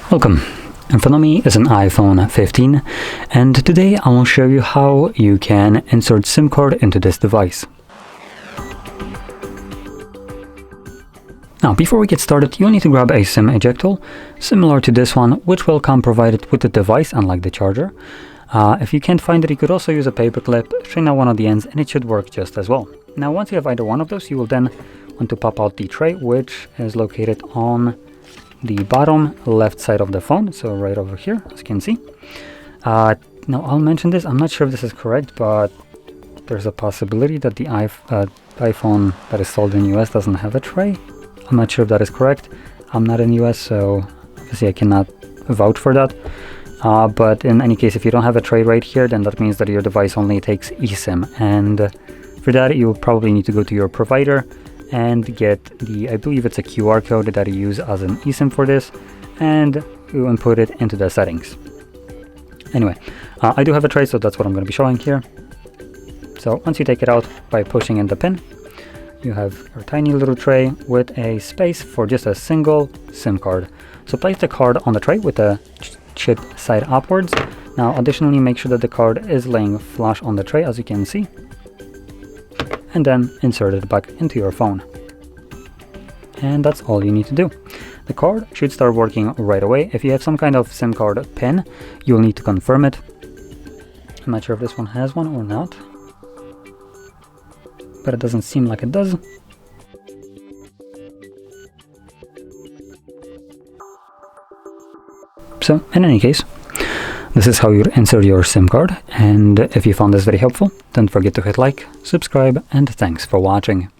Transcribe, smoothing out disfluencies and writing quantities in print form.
Welcome. In front of me is an iPhone 15, and today I will show you how you can insert SIM card into this device. Now, before we get started, you'll need to grab a SIM ejector, similar to this one, which will come provided with the device, unlike the charger. If you can't find it, you could also use a paper clip, straighten out one of the ends, and it should work just as well. Now, once you have either one of those, you will then want to pop out the tray, which is located on the bottom left side of the phone, so right over here, as you can see. Now, I'll mention this, I'm not sure if this is correct, but there's a possibility that the iPhone that is sold in the US doesn't have a tray. I'm not sure if that is correct. I'm not in the US, so obviously I cannot vouch for that. But in any case, if you don't have a tray right here, then that means that your device only takes eSIM. And for that, you will probably need to go to your provider and get the, I believe it's a QR code that you use as an eSIM for this, and you input it into the settings. Anyway, I do have a tray, so that's what I'm going to be showing here. So once you take it out by pushing in the pin, you have your tiny little tray with a space for just a single SIM card. So place the card on the tray with the chip side upwards. Now additionally, make sure that the card is laying flush on the tray, as you can see, and then insert it back into your phone. And that's all you need to do. The card should start working right away. If you have some kind of SIM card pin, you'll need to confirm it. I'm not sure if this one has one or not, but it doesn't seem like it does. So in any case, this is how you insert your SIM card, and if you found this very helpful, don't forget to hit like, subscribe, and thanks for watching.